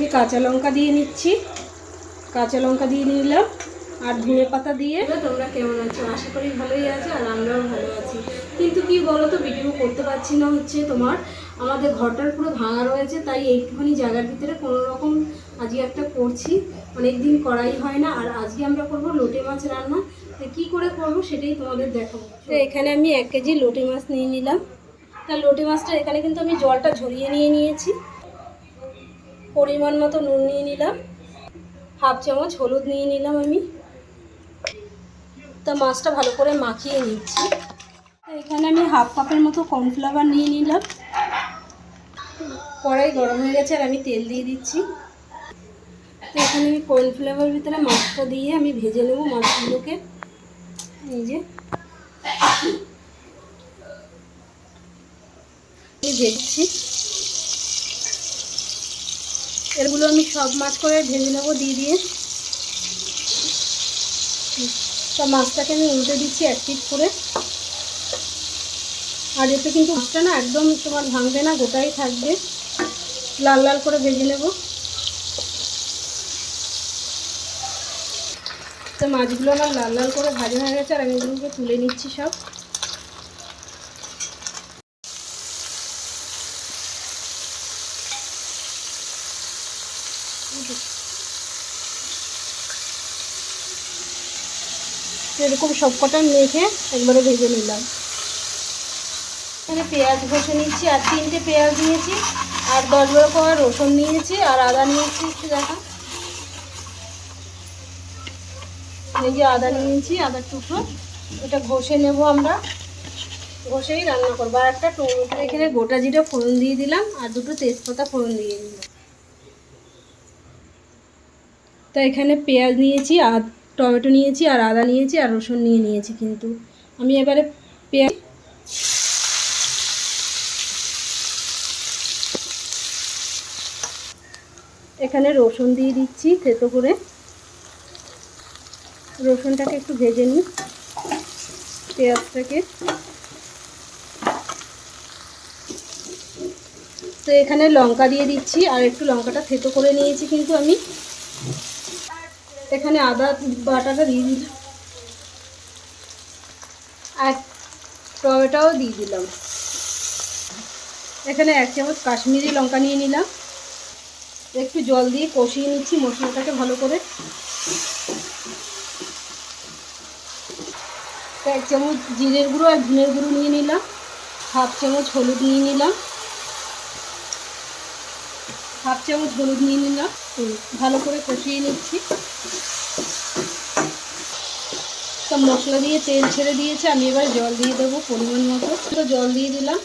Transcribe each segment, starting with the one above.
আমি কাঁচা লঙ্কা দিয়ে নিচ্ছি, কাঁচা লঙ্কা দিয়ে নিলাম আর ধনে পাতা দিয়ে। তোমরা কেমন আছো? আশা করি ভালোই আছো, আর আমরাও ভালো আছি। কিন্তু কি বলো তো, ভিডিও করতে পারছি না, হচ্ছে তোমার আমাদের ঘরটার পুরো ভাঙা রয়েছে, তাই একটুখানি জায়গার ভিতরে কোনো রকম আজকে একটা করছি। অনেকদিন করাই হয় না। আর আজকে আমরা করব লোটে মাছ রান্না। তো কী করে করব সেটাই তোমাদের দেখাবো। তো এখানে আমি 1 কেজি লোটে মাছ নিয়ে নিলাম। তা লোটে মাছটা এখানে কিন্তু আমি জলটা ঝরিয়ে নিয়েছি। পরিমাণ মতো নুন নিয়ে নিলাম, 1/2 চামচ হলুদ নিয়ে নিলাম আমি। তা মাছটা ভালো করে মাখিয়ে নিচ্ছি। এখানে আমি 1/2 কাপের মতো কর্নফ্লাওয়ার নিয়ে নিলাম। কড়াই গরম হয়ে গেছে আর আমি তেল দিয়ে দিচ্ছি। তো এখানে আমি কর্নফ্লাওয়ারের ভিতরে মাছটা দিয়ে আমি ভেজে নেব মাছগুলোকে। এই যে ভেজেছি, এগুলো আমি সব মাছ করে ভেজে নেব দিয়ে। তা মাছটাকে আমি উল্টে দিচ্ছি 1 পিঠ করে। আর এতে কিন্তু মাছটা না একদম তোমার ভাঙবে না, গোটাই থাকবে। লাল লাল করে ভেজে নেব। তো মাছগুলো আমার লাল লাল করে ভাজা হয়ে গেছে, আর আমি এগুলোকে তুলে নিচ্ছি সব। এরকম সবকটা মেখে একবারে ভেজে নিলাম। এখানে পেঁয়াজ ঘষে নিচ্ছি, আর 3টে পেঁয়াজ নিয়েছি, আর 10-12 কোয়া রসুন নিয়েছি, আর আদা নিয়েছি। একটু দেখা, এই যে আদা নিয়েছি, আদার টুকরো। এটা ঘষে নেব আমরা, ঘষেই রান্না করবো। আর একটা টমেটো, এখানে গোটা জিরা ফোড়ন দিয়ে দিলাম, আর 2টো তেজপাতা ফোড়ন দিয়ে দিলাম। তো এখানে পেঁয়াজ নিয়েছি, আর টমেটো নিয়েছি, আর আদা নিয়েছি, আর রসুন নিয়েছি। কিন্তু আমি এবারে পেঁয়াজ, এখানে রসুন দিয়ে দিচ্ছি থেতো করে। রসুনটাকে একটু ভেজে নিই, পেঁয়াজটাকে। তো এখানে লঙ্কা দিয়ে দিচ্ছি, আর একটু লঙ্কাটা থেতো করে নিয়েছি কিন্তু আমি। এখানে আদা বাটাটা দিয়ে দিলাম, আর টমেটোও দিয়ে দিলাম। এখানে 1 চামচ কাশ্মীরি লঙ্কা নিয়ে নিলাম। একটু জল দিয়ে কষিয়ে নিচ্ছি মশলাটাকে ভালো করে। 1 চামচ জিরের গুঁড়ো আর ধনের গুঁড়ো নিয়ে নিলাম। 1/2 চামচ হলুদ নিয়ে নিলাম, 1/2 চামচ হলুদ নিয়ে নিলাম। ভালো করে কষিয়ে নিচ্ছি। তো মশলা দিয়ে তেল ছেড়ে দিয়েছে, আমি এবার জল দিয়ে দেবো পরিমাণ মতো। তো জল দিয়ে দিলাম,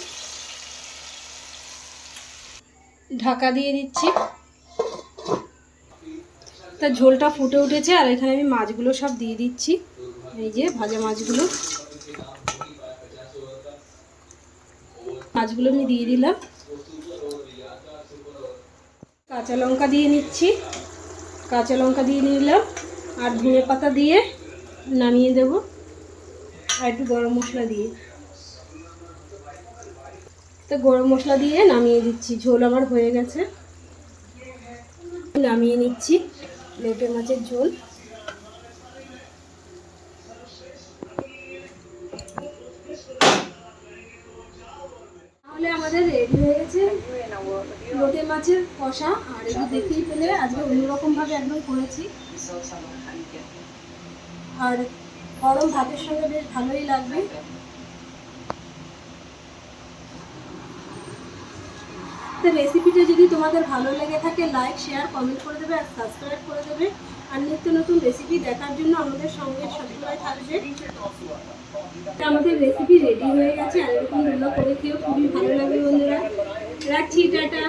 ঢাকা দিয়ে দিচ্ছি। তা ঝোলটা ফুটে উঠেছে, আর এখানে আমি মাছগুলো সব দিয়ে দিচ্ছি। এই যে ভাজা মাছগুলো আমি দিয়ে দিলাম। কাঁচা লঙ্কা দিয়ে নিচ্ছি, কাঁচা লঙ্কা দিয়ে নিলাম, আর ধনে পাতা দিয়ে নামিয়ে দেব, আর একটু গরম মশলা দিয়ে। তো গরম মশলা দিয়ে নামিয়ে দিচ্ছি। ঝোল আমার হয়ে গেছে, নামিয়ে নিচ্ছি লোটে মাছের ঝোল। তাহলে আমাদের রেডি হয়ে গেছে লোটে মাছের কষা। আর এগুলো দেখতেই পেলে আজকে অন্যরকমভাবে একদম করেছি, আর গরম ভাতের সঙ্গে বেশ ভালোই লাগবে। তো রেসিপিটা যদি তোমাদের ভালো লেগে থাকে, লাইক, শেয়ার, কমেন্ট করে দেবে, আর সাবস্ক্রাইব করে দেবে। আর নিত্য নতুন রেসিপি দেখার জন্য আমাদের সঙ্গে সবসময় থাকবে। আমাদের রেসিপি রেডি হয়ে গেছে, আর এরকম করে খেয়েও খুবই ভালো লাগবে বন্ধুরা। রাখছি, টাটা।